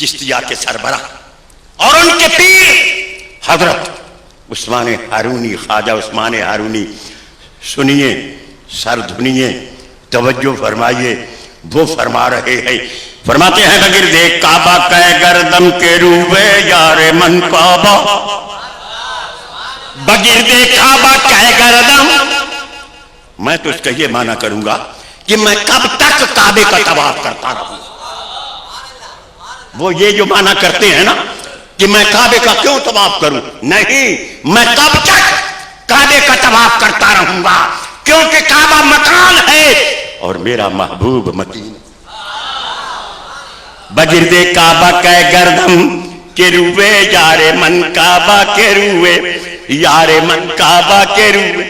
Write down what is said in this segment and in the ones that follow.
چشتیہ کے سربراہ اور ان کے پیر حضرت عثمان ہارونی، خواجہ عثمان ہارونی، سنیے، سر دھنیے، توجہ فرمائیے، وہ فرما رہے ہیں، فرماتے ہیں بگرد کعبہ کہ گردم کے روبے یار من کعبہ، بگرد کعبہ کہ گردم، میں تو اس کا یہ معنی کروں گا کہ میں کب تک کعبے کا طواف کرتا رہوں. وہ یہ جو معنی کرتے ہیں نا کہ میں کعبے کا کیوں طواف کروں، نہیں، میں کب تک کعبے کا طواف کرتا رہوں گا، کیونکہ کعبہ مکان ہے اور میرا محبوب مکین. بگرد کعبہ کہ گردم کے روے یار من کعبہ کے روے، یار من کعبہ کے روے،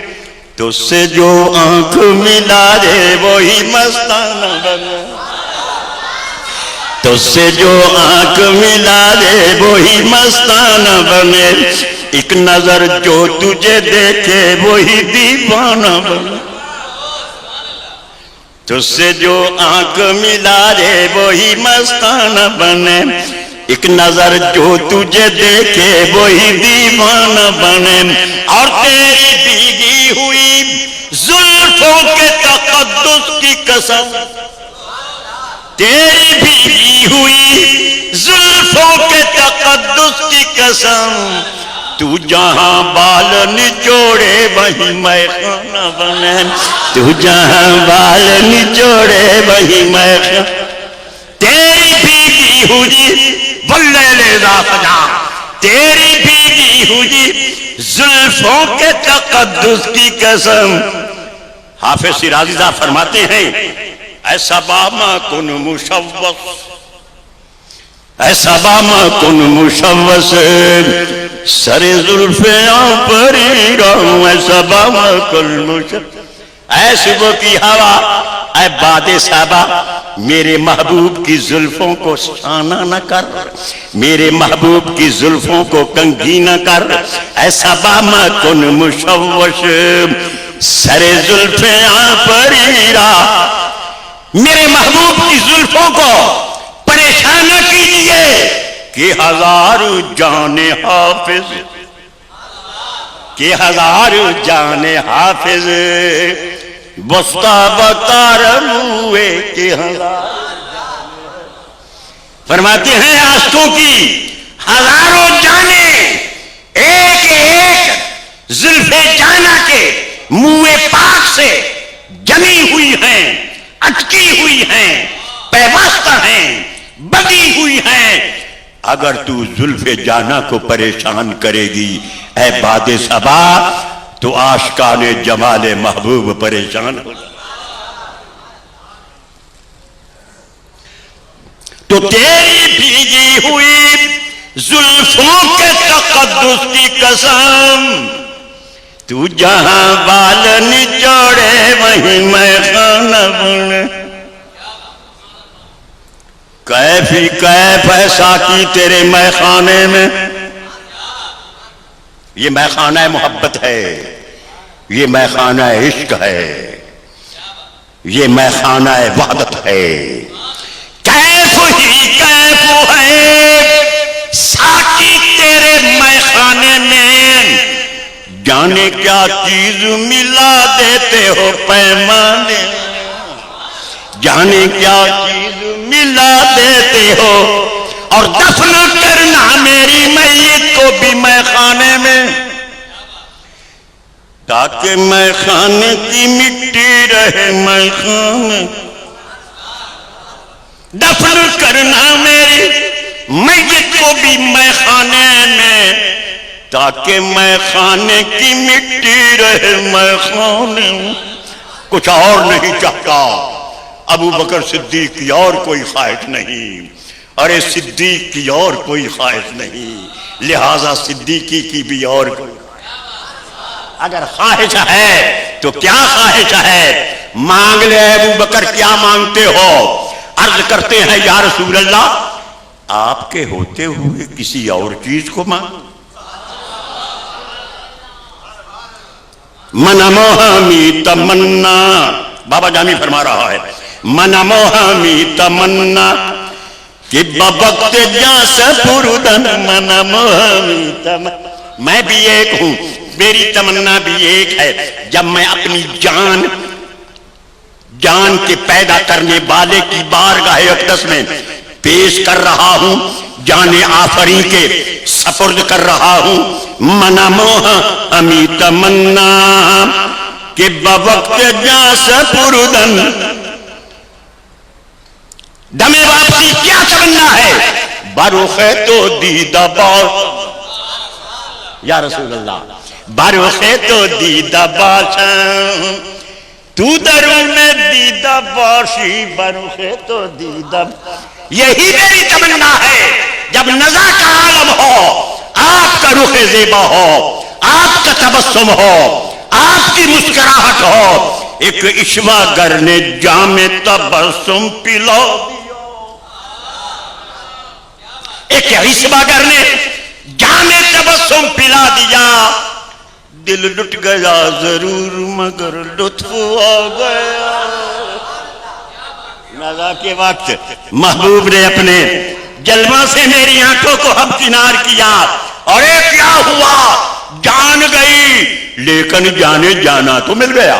تو اس سے جو آنکھ ملا دے وہی مستانہ بنے، تو اس سے جو آنکھ ملا دے وہی مستانہ بنے، ایک نظر جو تجھے دیکھے وہی دیوانہ بنے، تو اس سے جو آنکھ ملا دے وہی مستانہ بنے، ایک نظر جو تجھے دیکھے وہی دیوانہ بنے. اور تیری بھیگی ہوئی زلفوں کے تقدس کی قسم، تیری بھیگی ہوئی زلفوں کے تقدس کی قسم، تو جہاں بال نچوڑے وہی میخانہ بنے، تو جہاں بال نچوڑے وہی میخانہ. تیری بھیگی ہوئی واللیل اذا سجا، تیری بھیگی ہوئی زلفوں کے تقدس کی قسم. حافظ شیرازی صاحب فرماتے ہیں ایسا باما کن مشوش، ایسا باما کن مشوش، سر زلفیاں پری رہوں، ایسا باما کن مشوش. اے صبح کی ہوا، اے باد صبا، میرے محبوب کی زلفوں کو شانہ نہ کر، میرے محبوب کی زلفوں کو کنگھی نہ کر. ایسا باما کن مشوش، سر زلفیاں پریرا، میرے محبوب کی زلفوں کو پریشان نہ کیجئے کہ ہزار جان حافظ، کہ ہزار جان حافظ بستا بکار موے کے ہزار. فرماتے ہیں عاشقوں کی ہزاروں جانیں ایک ایک زلف جانا کے موے پاک سے جمی ہوئی ہیں، اٹکی ہوئی ہیں، پیوستہ ہیں، بگی ہوئی ہیں. اگر تو زلف جانا کو پریشان کرے گی اے باد صبا، تو عاشقان جمال محبوب پریشان ہو جائے. تو تیری بھیگی ہوئی زلفوں کے تقدس کی قسم، تو جہاں بال نچوڑے وہیں میخانہ بنے. کیف ہی کیف ایسا کی تیرے میخانے میں، یہ میخانہ محبت ہے، یہ میخانہ عشق ہے، یہ میخانہ وحدت ہے. کیف ہی کیف ہے ساقی تیرے میخانے میں، جانے کیا چیز ملا دیتے ہو پیمانے، جانے کیا چیز ملا دیتے ہو. اور دفن کرنا میری میت کو بھی میخانے میں، تاکہ میخانے کی مٹی رہے میخانے. دفن کرنا میری میت کو بھی میخانے میں، تاکہ میخانے کی مٹی رہے میخانے میں. کچھ اور نہیں چاہتا ابو بکر صدیق کی اور کوئی خواہش نہیں، ارے صدیق کی اور کوئی خواہش نہیں، لہذا صدیقی کی بھی اور کوئی. اگر خواہش ہے تو کیا خواہش ہے؟ مانگ لے ابو بکر، کیا مانگتے ہو؟ عرض کرتے ہیں یا رسول اللہ، آپ کے ہوتے ہوئے کسی اور چیز کو مانگ. من موہمی تمنا، بابا جامی فرما رہا ہے، من موہمی تمنا کہ بوقت جاں سپردن من محمیت میں بھی ایک ہوں، میری تمنا بھی ایک ہے، جب میں اپنی جان کے پیدا کرنے والے کی بارگاہ اقدس میں پیش کر رہا ہوں، جان آفریں کے سپرد کر رہا ہوں، من موہ ہمی تمنا کہ بوقت جاں سپردن دم واپسی کیا تمنا ہے؟ برخ تو دیدہ بار یا رسول اللہ، برخ تو دیدہ باشاں تو درون میں دیدہ باشی، برخ تو دیدہ، یہی میری تمنا ہے جب نزا کا عالم ہو، آپ کا رخ زیبا ہو، آپ کا تبسم ہو، آپ کی مسکراہٹ ہو، ایک عشوہ گر نے جام تبسم پلا دیا، ایک عشوہ گر نے جام تبسم پلا دیا، دل لٹ گیا ضرور مگر لطف آ گیا۔ نزا کے وقت محبوب نے اپنے جلوہ سے میری آنکھوں کو ہمکنار کیا، اور ایک کیا ہوا، جان گئی لیکن جانے جانا تو مل گیا،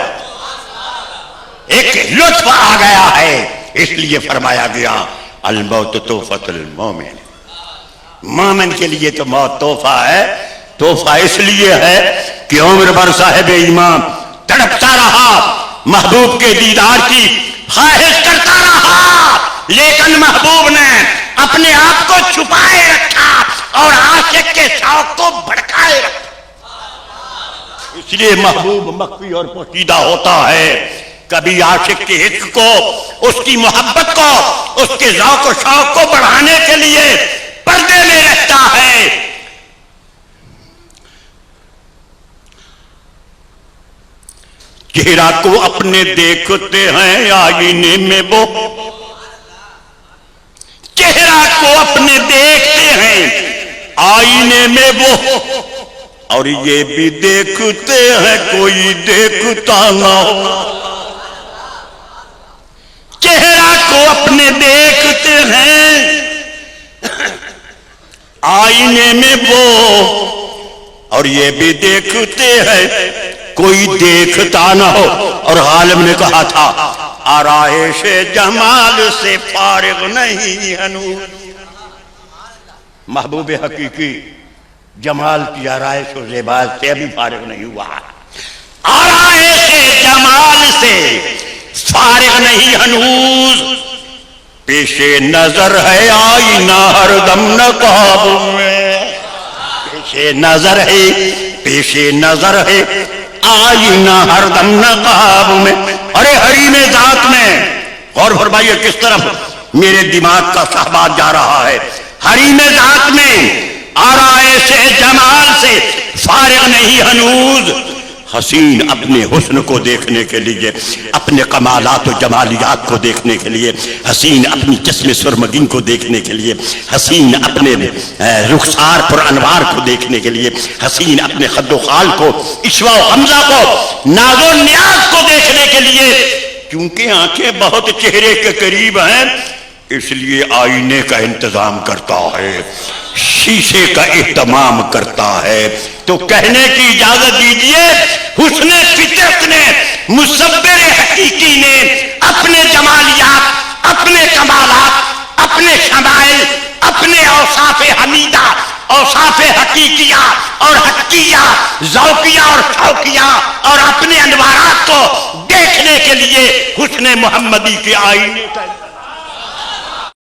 ایک لطف آ گیا ہے، اس لیے فرمایا گیا الموت تحفۃ المومن، مومن کے لیے تو موت تحفہ ہے۔ تحفہ اس لیے ہے کہ عمر بھر صاحب ایمان تڑپتا رہا، محبوب کے دیدار کی خواہش کرتا رہا، لیکن محبوب نے اپنے آپ کو چھپائے رکھا اور عاشق کے شوق کو بھڑکائے رکھا۔ اس لیے محبوب مخفی اور پوشیدہ ہوتا ہے، کبھی عاشق کے عشق کو، اس کی محبت کو، اس کے ذوق و شوق کو بڑھانے کے لیے پردے میں رہتا ہے۔ چہرہ کو اپنے دیکھتے ہیں آئینے میں وہ، چہرہ کو اپنے دیکھتے ہیں آئینے میں وہ، اور یہ بھی دیکھتے ہیں کوئی دیکھتا نہ ہو، چہرہ کو اپنے دیکھتے ہیں آئینے میں وہ، اور یہ بھی دیکھتے ہیں کوئی دیکھتا نہ ہو۔ اور غالب نے کہا تھا آرائش جمال سے فارغ نہیں ہنوز، محبوب حقیقی جمال کی آرائش و زیبات سے ابھی فارغ نہیں ہوا، آرائش جمال سے فارغ نہیں ہنوز، پیش نظر ہے آئینہ ہر دم نقاب میں، پیش نظر ہے، پیش نظر ہے آئینہ ہر دم نقاب میں۔ ارے حریم ذات میں غور فرمائیے کس طرف میرے دماغ کا صحبات جا رہا ہے، حریم ذات میں آرائش جمال سے فارغ نہیں ہنوز، حسین اپنے حسن کو دیکھنے کے لیے، اپنے کمالات و جمالیات کو دیکھنے کے لیے، حسین اپنی جسم سرمگین کو دیکھنے کے لیے، حسین اپنے رخسار پر انوار کو دیکھنے کے لیے، حسین اپنے خد و خال کو، عشوہ و غمزہ کو، ناز و نیاز کو دیکھنے کے لیے، کیونکہ آنکھیں بہت چہرے کے قریب ہیں اس لیے آئینے کا انتظام کرتا ہے، شیشے کا اہتمام کرتا ہے۔ تو کہنے کی اجازت دیجئے حسن فطرت نے، مصور حقیقی نے اپنے جمالیات، اپنے کمالات، اپنے شمائل، اپنے اوصاف حمیدہ، اوصاف حقیقیہ اور حقیہ، ذوقیہ اور شوقیہ اور اپنے انوارات کو دیکھنے کے لیے حسن محمدی کے آئینے کا